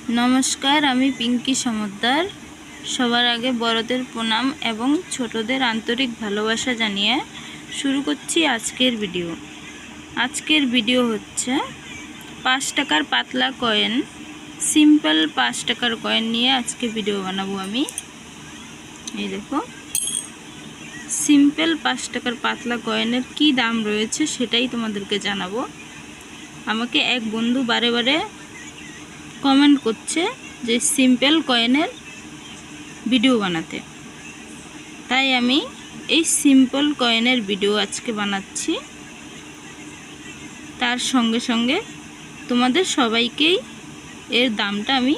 नमस्कार आमी पिंकी समद्दार सबार आगे बड़ोदेर प्रणाम एवं छोटोदेर आंतरिक भालोबासा जानिए शुरू करछि आजकेर भिडियो। आजकेर भिडियो होच्छे 5 टाकार पातला कয়েন सिम्पल 5 टाकार कয়েন निये आजके भिडियो बानाबो आमी। এই দেখো सिम्पल 5 टाकार पातला कয়েনের की दाम रयेछे सेटाई तोमादेरके जानाबो। आमाके एक बंधु बारे बारे कमेंट करছে যে সিম্পল কয়েনের ভিডিও বানাতে, তাই আমি এই সিম্পল কয়েনের ভিডিও আজকে বানাচ্ছি। তার সঙ্গে সঙ্গে তোমাদের সবাইকেই এর দামটা আমি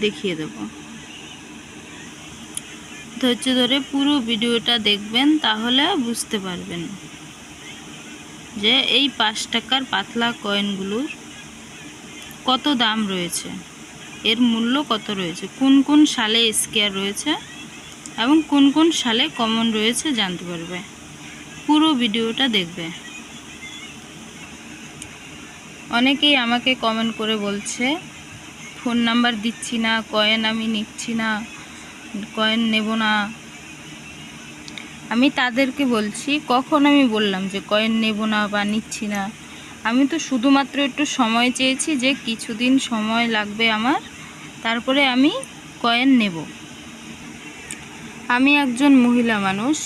দেখিয়ে দেব। ধৈর্য ধরে পুরো ভিডিওটা দেখবেন, তাহলে বুঝতে পারবেন যে এই 5 টাকার পাতলা কয়েনগুলোর কত দাম রয়েছে, এর মূল্য কত রয়েছে, কোন কোন সালে স্কয়ার রয়েছে এবং কোন কোন সালে কমন রয়েছে জানতে পারবে। পুরো ভিডিওটা দেখবে। অনেকেই আমাকে কমেন্ট করে বলছে ফোন নাম্বার দিচ্ছি না, কয়েন আমি নিচ্ছি না, কয়েন নেব না। আমি তাদেরকে বলছি, কখন আমি বললাম যে কয়েন নেব না বা নিচ্ছি না? আমি তো শুধুমাত্র একটু সময় চেয়েছি যে কিছুদিন সময় লাগবে আমার, তারপরে আমি কয়েন নেব। আমি একজন মহিলা মানুষ,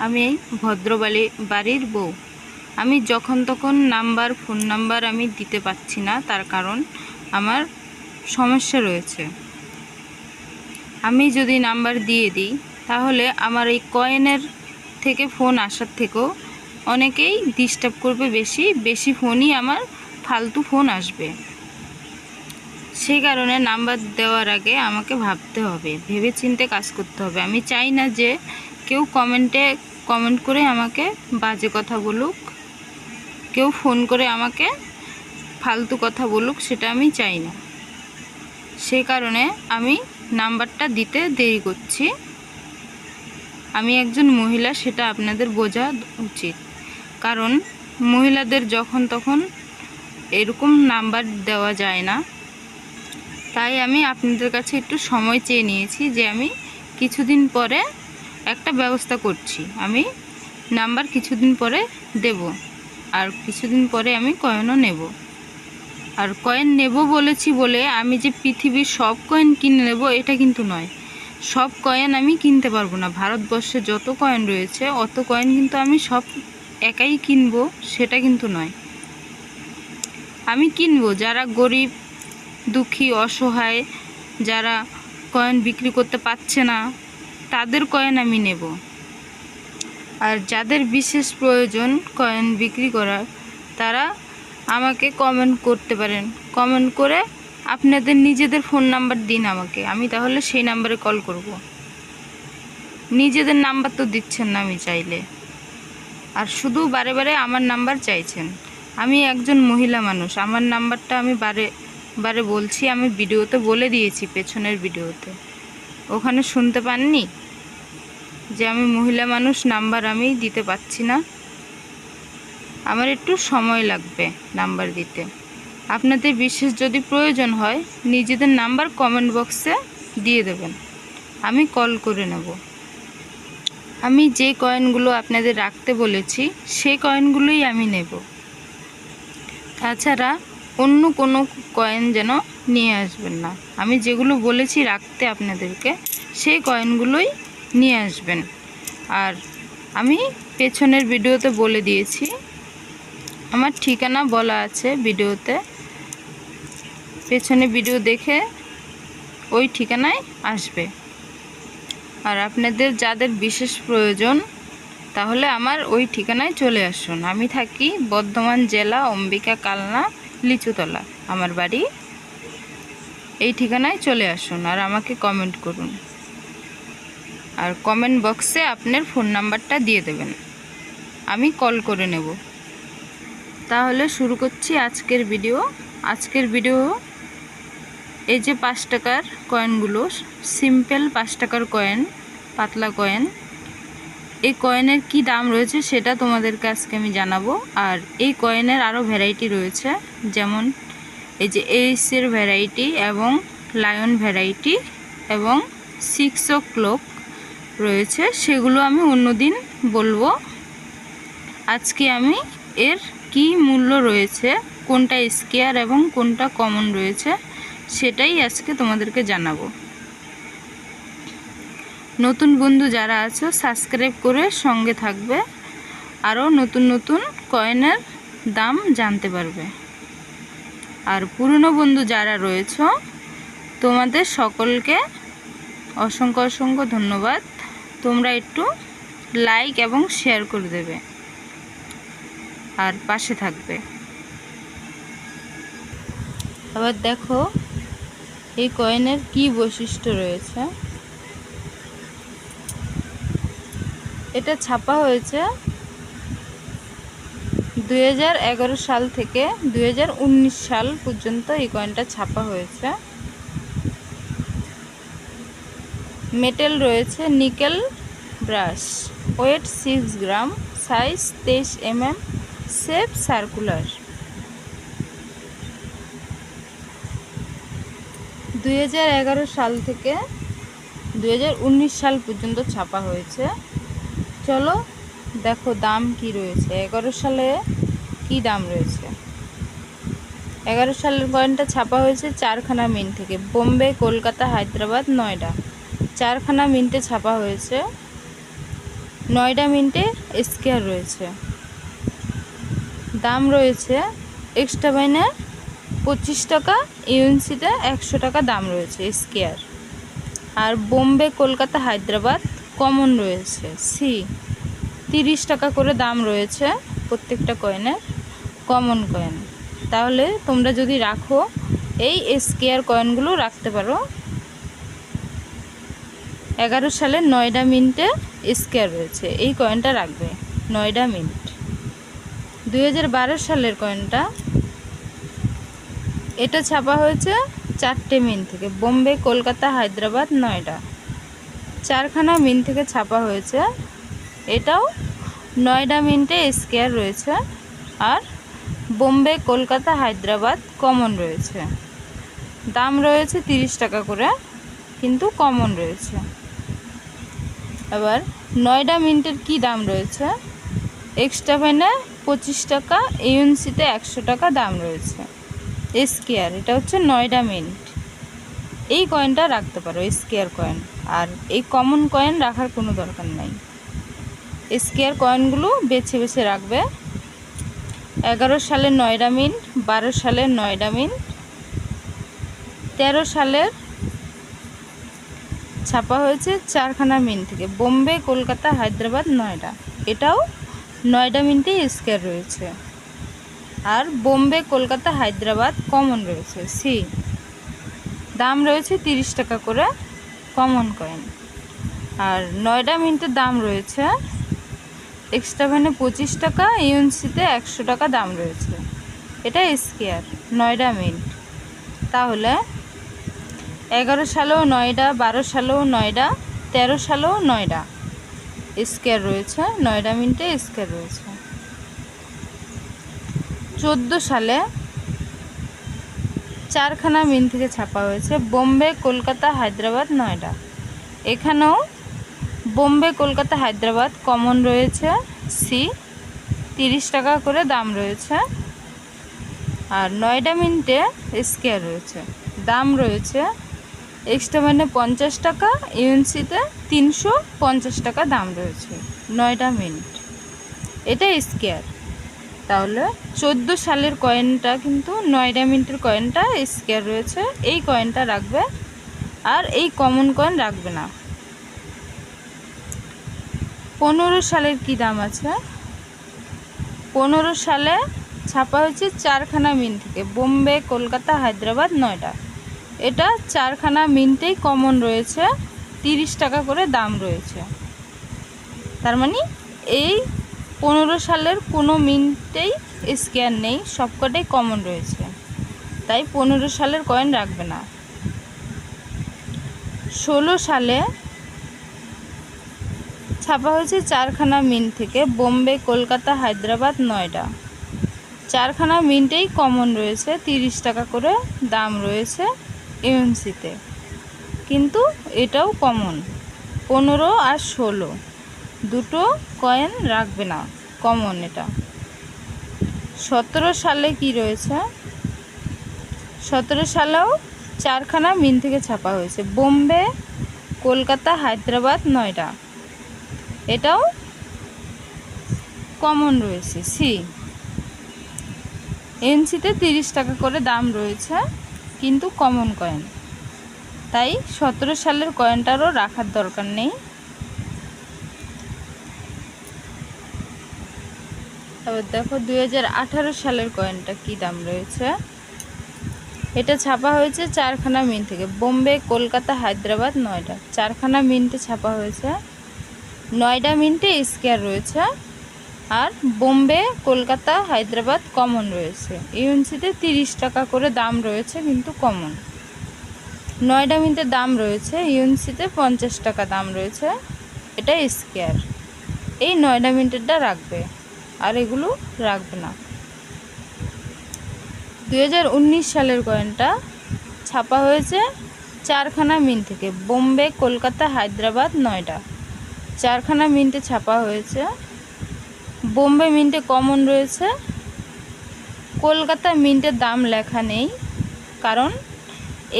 আমি ভদ্র বাড়ির বউ। আমি যখন তখন নাম্বার, ফোন নাম্বার আমি দিতে পারছি না, তার কারণ আমার সমস্যা রয়েছে। আমি যদি নাম্বার দিয়ে দিই তাহলে আমার এই কয়েনের থেকে ফোন আসার থেকেও অনেকেই ডিস্টার্ব করবে, বেশি ফোনই আমার ফালতু ফোন আসবে। সেই কারণে নাম্বার দেওয়ার আগে আমাকে ভাবতে হবে, ভেবে চিন্তে কাজ করতে হবে। আমি চাই না যে কেউ কমেন্ট করে আমাকে বাজে কথা বলুক, কেউ ফোন করে আমাকে ফালতু কথা বলুক, সেটা আমি চাই না। সেই কারণে আমি নাম্বারটা দিতে দেরি করছি। আমি একজন মহিলা, সেটা আপনাদের বোঝা উচিত। কারণ মহিলাদের যখন তখন এরকম নাম্বার দেওয়া যায় না, তাই আমি আপনাদের কাছে একটু সময় চেয়ে নিয়েছি যে আমি কিছুদিন পরে একটা ব্যবস্থা করছি। আমি নাম্বার কিছুদিন পরে দেব, আর কিছুদিন পরে আমি কয়েনও নেব। আর কয়েন নেব বলেছি বলে আমি যে পৃথিবীর সব কয়েন কিনে নেব এটা কিন্তু নয়। সব কয়েন আমি কিনতে পারবো না। ভারতবর্ষে যত কয়েন রয়েছে অত কয়েন কিন্তু আমি সব একাই কিনবো সেটা কিন্তু নয়। আমি কিনবো যারা গরিব, দুঃখী, অসহায়, যারা কয়েন বিক্রি করতে পারছে না, তাদের কয়েন আমি নেব। আর যাদের বিশেষ প্রয়োজন কয়েন বিক্রি করার, তারা আমাকে কমেন্ট করতে পারেন। কমেন্ট করে আপনাদের নিজেদের ফোন নাম্বার দিন আমাকে, আমি তাহলে সেই নাম্বারে কল করব। নিজেদের নাম্বার তো দিচ্ছেন না আমি চাইলে, আর শুধু বারে বারে আমার নাম্বার চাইছেন। আমি একজন মহিলা মানুষ, আমার নাম্বারটা আমি বারে বলছি, আমি ভিডিওতে বলে দিয়েছি, পেছনের ভিডিওতে। ওখানে শুনতে পাননি যে আমি মহিলা মানুষ, নাম্বার আমি দিতে পারছি না, আমার একটু সময় লাগবে নাম্বার দিতে। আপনাদের বিশেষ যদি প্রয়োজন হয় নিজেদের নাম্বার কমেন্ট বক্সে দিয়ে দেবেন, আমি কল করে নেব। আমি যে কয়েনগুলো আপনাদের রাখতে বলেছি সেই কয়েনগুলোই আমি নেব। তাছাড়া অন্য কোনো কয়েন যেন নিয়ে আসবেন না। আমি যেগুলো বলেছি রাখতে আপনাদেরকে, সেই কয়েনগুলোই নিয়ে আসবেন। আর আমি পেছনের ভিডিওতে বলে দিয়েছি, আমার ঠিকানা বলা আছে ভিডিওতে, পেছনে ভিডিও দেখে ওই ঠিকানায় আসবে। আর আপনাদের যাদের বিশেষ প্রয়োজন তাহলে আমার ওই ঠিকানায় চলে আসুন। আমি থাকি বর্ধমান জেলা, অম্বিকা কালনা, লিচুতলা আমার বাড়ি। এই ঠিকানায় চলে আসুন আর আমাকে কমেন্ট করুন, আর কমেন্ট বক্সে আপনার ফোন নাম্বারটা দিয়ে দেবেন, আমি কল করে নেব। তাহলে শুরু করছি আজকের ভিডিও। আজকের ভিডিও এই যে 5 টাকার কয়েনগুলো, সিম্পল 5 টাকার কয়েন, পাতলা কয়েন, এই কয়েনের কি দাম রয়েছে সেটা তোমাদেরকে আজকে আমি জানাবো। আর এই কয়েনের আরও ভ্যারাইটি রয়েছে, যেমন এই যে এইচের ভ্যারাইটি এবং লায়ন ভ্যারাইটি এবং 6 o'clock রয়েছে, সেগুলো আমি অন্যদিন বলবো। আজকে আমি এর কি মূল্য রয়েছে, কোনটা স্কেয়ার এবং কোনটা কমন রয়েছে, সেটাই আজকে তোমাদেরকে জানাবো। নতুন বন্ধু যারা আছো সাবস্ক্রাইব করে সঙ্গে থাকবে, আরও নতুন নতুন কয়েনের দাম জানতে পারবে। আর পুরনো বন্ধু যারা রয়েছে তোমাদের সকলকে অসংখ্য অসংখ্য ধন্যবাদ। তোমরা একটু লাইক এবং শেয়ার করে দেবে আর পাশে থাকবে। আবার দেখো এই কয়েনের কি বৈশিষ্ট্য রয়েছে। এটা ছাপা হয়েছে 2011 সাল থেকে 2019 সাল পর্যন্ত এই কয়েনটা ছাপা হয়েছে। মেটাল রয়েছে নিকেল ব্রাশ, ওয়েট 6 গ্রাম, সাইজ 23 mm, শেপ সার্কুলার। 2011 সাল থেকে 2019 সাল পর্যন্ত ছাপা হয়েছে। চলো দেখো দাম কি রয়েছে, 11 সালে কি দাম রয়েছে। 11 সালের কয়েনটা ছাপা হয়েছে 4খানা মিন্ট থেকে, বোম্বে, কলকাতা, হায়দ্রাবাদ, নয়ডা। 4খানা মিন্টে ছাপা হয়েছে, নয়ডা মিন্টে স্কেয়ার রয়েছে। দাম রয়েছে এক্সট্রা বাইনে 25 টাকা, ইউএনসিতে 100 টাকা দাম রয়েছে স্কেয়ার। আর বোম্বে, কলকাতা, হায়দ্রাবাদ কমন রয়েছে সি, 30 টাকা করে দাম রয়েছে প্রত্যেকটা কয়েনের, কমন কয়েন। তাহলে তোমরা যদি রাখো এই স্কেয়ার কয়েনগুলো রাখতে পারো। 11 সালে নয়ডা মিন্টে স্কেয়ার রয়েছে, এই কয়েনটা রাখবে, নয়ডা মিন্ট। 2012 সালের কয়েনটা, এটা ছাপা হয়েছে 4টে মিন্ট থেকে, বোম্বে, কলকাতা, হায়দ্রাবাদ, নয়ডা। 4খানা মিন্ট থেকে ছাপা হয়েছে, এটাও নয়ডা মিন্টে স্কেয়ার রয়েছে। আর বোম্বে, কলকাতা, হায়দ্রাবাদ কমন রয়েছে। দাম রয়েছে 30 টাকা করে, কিন্তু কমন রয়েছে। আবার নয়ডা মিন্টের কি দাম রয়েছে, এক্সট্রা ফাইনে 25 টাকা, ইউএনসিতে 100 টাকা দাম রয়েছে স্কেয়ার। এটা হচ্ছে নয়ডা মিন্ট। এই কয়েনটা রাখতে পারো স্কেয়ার কয়েন, আর এই কমন কয়েন রাখার কোনো দরকার নাই। স্কেয়ার কয়েনগুলো বেছে বেছে রাখবে। 11 সালের নয়ডা মিন্ট, 12 সালের নয়ডা মিন্ট, 13 সালের ছাপা হয়েছে 4খানা মিন্ট থেকে, বোম্বে, কলকাতা, হায়দ্রাবাদ, নয়ডা। এটাও নয়ডা মিন্টে স্কেয়ার রয়েছে। আর বোম্বে, কলকাতা, হায়দ্রাবাদ কমন রয়েছে সি, দাম রয়েছে 30 টাকা করে কমন কয়েন। আর নয়ডা মিন্টের দাম রয়েছে এক্সট্রা ভ্যানে 25 টাকা, ইউএনসিতে 100 টাকা দাম রয়েছে। এটা স্কেয়ার নয়ডা মিন্ট। তাহলে 11 সালেও নয়ডা, 12 সালেও নয়ডা, 13 সালেও নয়ডা স্কেয়ার রয়েছে, নয়ডা মিন্টে স্কেয়ার রয়েছে। 14 সালে 4খানা মিন্ট থেকে ছাপা হয়েছে, বোম্বে, কলকাতা, হায়দ্রাবাদ, নয়ডা। এখানেও বোম্বে, কলকাতা, হায়দ্রাবাদ কমন রয়েছে সি, 30 টাকা করে দাম রয়েছে। আর নয়ডা মিন্টে স্কেয়ার রয়েছে, দাম রয়েছে এক্সট্রা মানে 50 টাকা, ইউএনসিতে 350 টাকা দাম রয়েছে নয়ডা মিন্ট। এটা স্কেয়ার। তাহলে 14 সালের কয়েনটা কিন্তু নয়ডা মিন্টের কয়েনটা স্কেয়ার রয়েছে, এই কয়েনটা রাখবে, আর এই কমন কয়েন রাখবে না। 15 সালের কি দাম আছে, 15 সালে ছাপা হয়েছে 4খানা মিন্ট থেকে, বোম্বে, কলকাতা, হায়দ্রাবাদ, নয়ডা। এটা 4খানা মিন্টেই কমন রয়েছে, 30 টাকা করে দাম রয়েছে। তার মানে এই 15 সালের কোনো মিন্টেই স্কেয়ার নেই, সবকটাই কমন রয়েছে, তাই 15 সালের কয়েন রাখবে না। 16 সালে ছাপা হয়েছে 4খানা মিন্ট থেকে, বোম্বে, কলকাতা, হায়দ্রাবাদ, নয়ডা। 4খানা মিন্টেই কমন রয়েছে, 30 টাকা করে দাম রয়েছে। ইউএনসিতে, কিন্তু এটাও কমন। 15 আর 16 দুটো কয়েন রাখবে না, কমন এটা। 17 সালে কি রয়েছে? 17 সালেও 4খানা মিন্ট থেকে ছাপা হয়েছে, বোম্বে, কলকাতা, হায়দ্রাবাদ, নয়ডা। এটাও কমন রয়েছে। সি, এনসিতে 30 টাকা করে দাম রয়েছে, কিন্তু কমন কয়েন, তাই 17 সালের কয়েনটারও রাখার দরকার নেই। এবার দেখো 2018 সালের কয়েনটা কি দাম রয়েছে। এটা ছাপা হয়েছে 4খানা মিন্ট থেকে, বোম্বে, কলকাতা, হায়দ্রাবাদ, নয়ডা। 4খানা মিন্টে ছাপা হয়েছে, নয়ডা মিন্টে স্কোয়ার রয়েছে, আর বোম্বে, কলকাতা, হায়দ্রাবাদ কমন রয়েছে। ইউএনসিতে 30 টাকা করে দাম রয়েছে, কিন্তু কমন। নয়ডা মিন্টের দাম রয়েছে, ইউএনসিতে 50 টাকা দাম রয়েছে, এটা স্কোয়ার। এই নয়ডা মিন্টেরটা রাখবে, আর এগুলো রাখবে না। 2019 সালের কয়েনটা ছাপা হয়েছে 4খানা মিন্ট থেকে, বোম্বে, কলকাতা, হায়দ্রাবাদ, নয়ডা। 4খানা মিন্টে ছাপা হয়েছে, বোম্বে মিন্টে কমন রয়েছে, কলকাতা মিন্টের দাম লেখা নেই, কারণ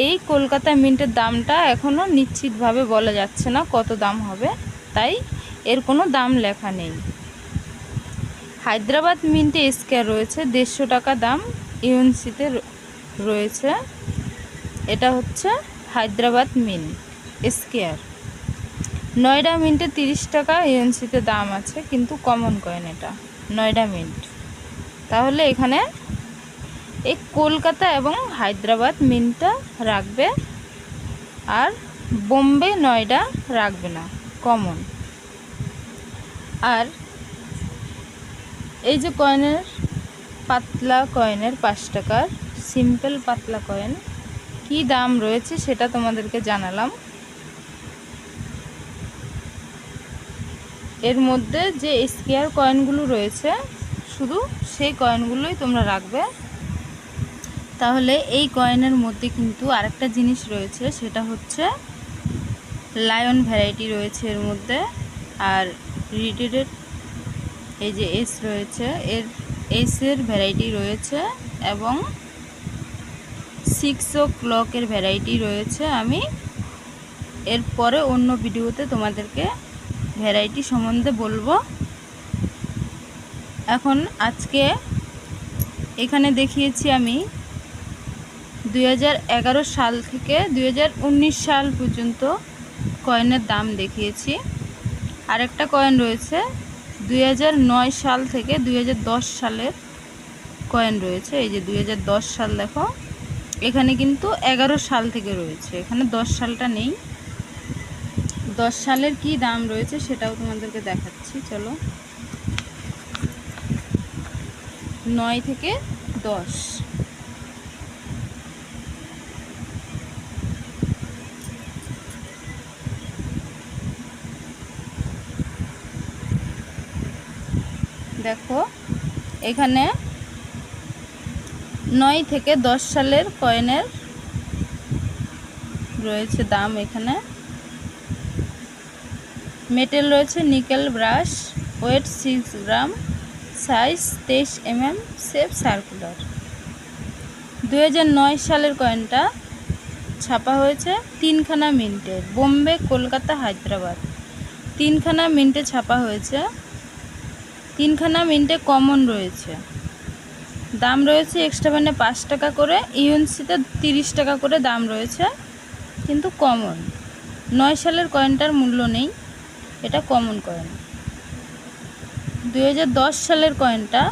এই কলকাতা মিন্টের দামটা এখনও নিশ্চিতভাবে বলা যাচ্ছে না কত দাম হবে, তাই এর কোনো দাম লেখা নেই। হায়দ্রাবাদ মিন্টে স্কোয়ার রয়েছে, 150 টাকা দাম ইউএনসিতে রয়েছে। এটা হচ্ছে হায়দ্রাবাদ মিন্ট স্কোয়ার। নয়ডা মিন্টে 30 টাকা ইউএনসিতে দাম আছে, কিন্তু কমন কয়েন এটা, নয়ডা মিন্ট। তাহলে এখানে এই কলকাতা এবং হায়দ্রাবাদ মিন্টটা রাখবে, আর বোম্বে, নয়ডা রাখবে না, কমন। আর এই যে কয়েনের পাতলা কয়েনের 5 টাকার সিম্পল পাতলা কয়েন কি দাম রয়েছে সেটা তোমাদেরকে জানালাম। এর মধ্যে যে স্কোয়ার কয়েনগুলো রয়েছে শুধু সেই কয়েনগুলোই তোমরা রাখবে। তাহলে এই কয়েনের মধ্যে কিন্তু আরেকটা জিনিস রয়েছে, সেটা হচ্ছে লায়ন ভ্যারাইটি রয়েছে এর মধ্যে, আর রিটেডেড এই যে এস রয়েছে, এসের ভ্যারাইটি রয়েছে, এবং 6 o'clock-এর ভ্যারাইটি রয়েছে। আমি এরপরে অন্য ভিডিওতে তোমাদেরকে ভ্যারাইটি সম্বন্ধে বলবো। এখন আজকে এখানে দেখিয়েছি আমি 2011 সাল থেকে 2019 সাল পর্যন্ত কয়েনের দাম দেখিয়েছি। আরেকটা কয়েন রয়েছে 2009 সাল থেকে 2010 সালের কয়েন রয়েছে। এই যে 2010 সাল দেখো, এখানে কিন্তু 11 সাল থেকে রয়েছে, এখানে 10 সালটা নেই। 10 সালের কি দাম রয়েছে সেটাও তোমাদেরকে দেখাচ্ছি, চলো। 9 থেকে 10, দেখো এখানে 9 থেকে 10 সালের কয়েনের রয়েছে দাম। এখানে মেটেল রয়েছে নিকেল ব্রাশ, ওয়েট 6 গ্রাম, সাইজ 23 mm, শেপ সার্কুলার। 2009 সালের কয়েনটা ছাপা হয়েছে 3খানা মিন্টে, বোম্বে, কলকাতা, হায়দ্রাবাদ। 3খানা মিন্টে ছাপা হয়েছে, 3খানা মিন্টে কমন রয়েছে, দাম রয়েছে এক্সট্রা মানে 5 টাকা করে, ইউএনসিতে 30 টাকা করে দাম রয়েছে, কিন্তু কমন। 9 সালের কয়েনটার মূল্য নেই, এটা কমন কয়েন। 2010 সালের কয়েনটা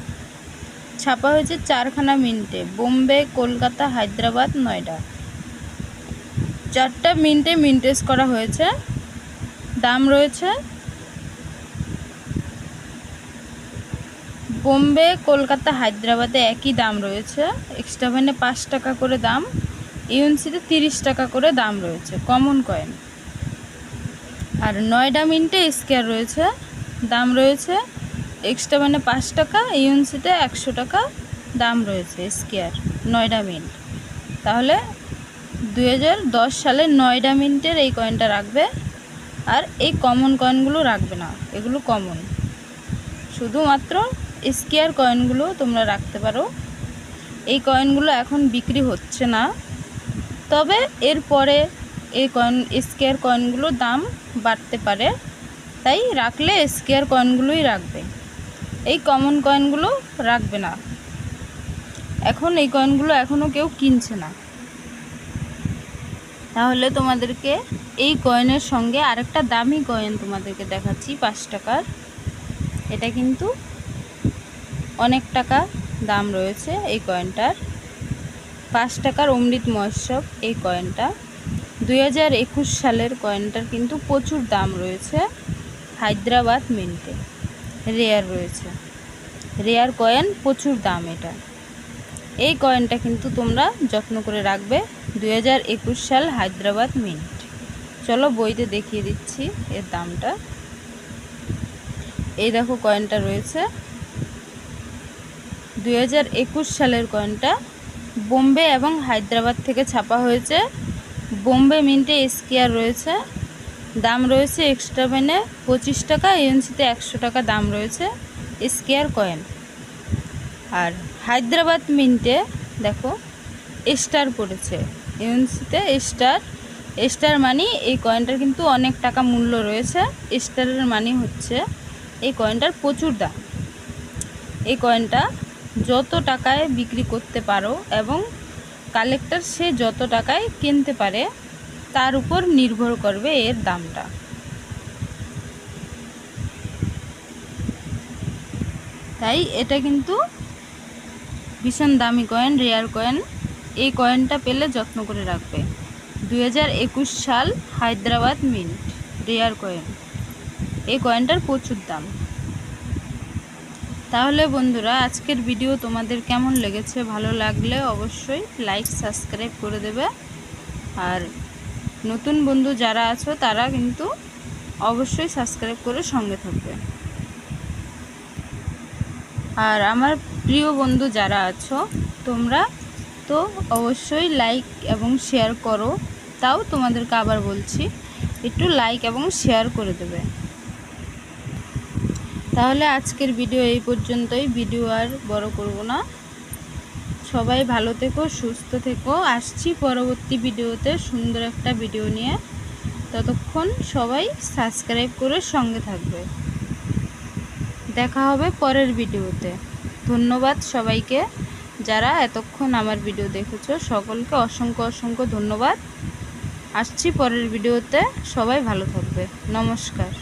ছাপা হয়েছে 4খানা মিন্টে, বোম্বে, কলকাতা, হায়দ্রাবাদ, নয়ডা। 4টা মিন্টে মিন্টেজ করা হয়েছে, দাম রয়েছে বোম্বে, কলকাতা, হায়দ্রাবাদে একই দাম রয়েছে, এক্সট্রা মানে 5 টাকা করে দাম, ইউএনসিতে 30 টাকা করে দাম রয়েছে, কমন কয়েন। আর নয়ডা মিন্টে স্কোয়ার রয়েছে, দাম রয়েছে এক্সট্রা মানে 5 টাকা, ইউএনসিতে 100 টাকা দাম রয়েছে স্কোয়ার, নয়ডা মিন্ট। তাহলে 2010 সালের 9টা মিনিটের এই কয়েনটা রাখবে। আর এই কমন কয়েনগুলো রাখবে না, এগুলো কমন। শুধুমাত্র স্কোয়ার কয়েনগুলো তোমরা রাখতে পারো। এই কয়েনগুলো এখন বিক্রি হচ্ছে না, তবে এরপরে এই স্কোয়ার কয়েনগুলোর দাম বাড়তে পারে, তাই রাখলে স্কোয়ার কয়েনগুলোই রাখবে, এই কমন কয়েনগুলো রাখবে না। এখন এই কয়েনগুলো এখনও কেউ কিনছে না। তাহলে তোমাদেরকে এই কয়েনের সঙ্গে আরেকটা দামি কয়েন তোমাদেরকে দেখাচ্ছি, 5 টাকার। এটা কিন্তু অনেক টাকা দাম রয়েছে এই কয়েনটার। 5 টাকার অমৃত মহোৎসব এই কয়েনটা 2021 সালের কয়েনটার কিন্তু প্রচুর দাম রয়েছে। হায়দ্রাবাদ মিন্টে রেয়ার রয়েছে, রেয়ার কয়েন, প্রচুর দাম এটা। এই কয়েনটা কিন্তু তোমরা যত্ন করে রাখবে। 2021 সাল হায়দ্রাবাদ মিন্ট। চলো বইতে দেখিয়ে দিচ্ছি এর দামটা। এই দেখো কয়েনটা রয়েছে 2021 সালের কয়েনটা। বোম্বে এবং হায়দ্রাবাদ থেকে ছাপা হয়েছে। বোম্বে মিন্টে স্কোয়ার রয়েছে, দাম রয়েছে এক্সট্রা পেনে 25 টাকা, এএনসিতে 100 টাকা দাম রয়েছে স্কোয়ার কয়েন। আর হায়দ্রাবাদ মিন্টে দেখো স্টার পড়েছে, এএনসিতে স্টার মানি। এই কয়েনটার কিন্তু অনেক টাকা মূল্য রয়েছে। স্টারের মানি হচ্ছে এই কয়েনটার প্রচুর দাম। এই কয়েনটা যত টাকায় বিক্রি করতে পারো এবং কালেক্টর সে যত টাকায় কিনতে পারে তার উপর নির্ভর করবে এর দামটা। তাই এটা কিন্তু ভীষণ দামি কয়েন, রেয়ার কয়েন। এই কয়েনটা পেলে যত্ন করে রাখবে। 2021 সাল হায়দ্রাবাদ মিন্ট রেয়ার কয়েন। এই কয়েনটার প্রচুর দাম। তাহলে বন্ধুরা, আজকের ভিডিও তোমাদের কেমন লেগেছে? ভালো লাগলে অবশ্যই লাইক সাবস্ক্রাইব করে দেবে। আর নতুন বন্ধু যারা আছো তারা কিন্তু অবশ্যই সাবস্ক্রাইব করে সঙ্গে থাকবে। আর আমার প্রিয় বন্ধু যারা আছো তোমরা তো অবশ্যই লাইক এবং শেয়ার করো। তাও তোমাদেরকে আবার বলছি, একটু লাইক এবং শেয়ার করে দেবে। তাহলে আজকের ভিডিও এই পর্যন্তই। ভিডিও আর বড় করব না। সবাই ভালো থেকো, সুস্থ থেকো। আসছি পরবর্তী ভিডিওতে সুন্দর একটা ভিডিও নিয়ে। ততক্ষণ সবাই সাবস্ক্রাইব করে সঙ্গে থাকবে। দেখা হবে পরের ভিডিওতে। ধন্যবাদ সবাইকে যারা এতক্ষণ আমার ভিডিও দেখেছো, সকলকে অসংখ্য অসংখ্য ধন্যবাদ। আসছি পরের ভিডিওতে, সবাই ভালো থাকবে। নমস্কার।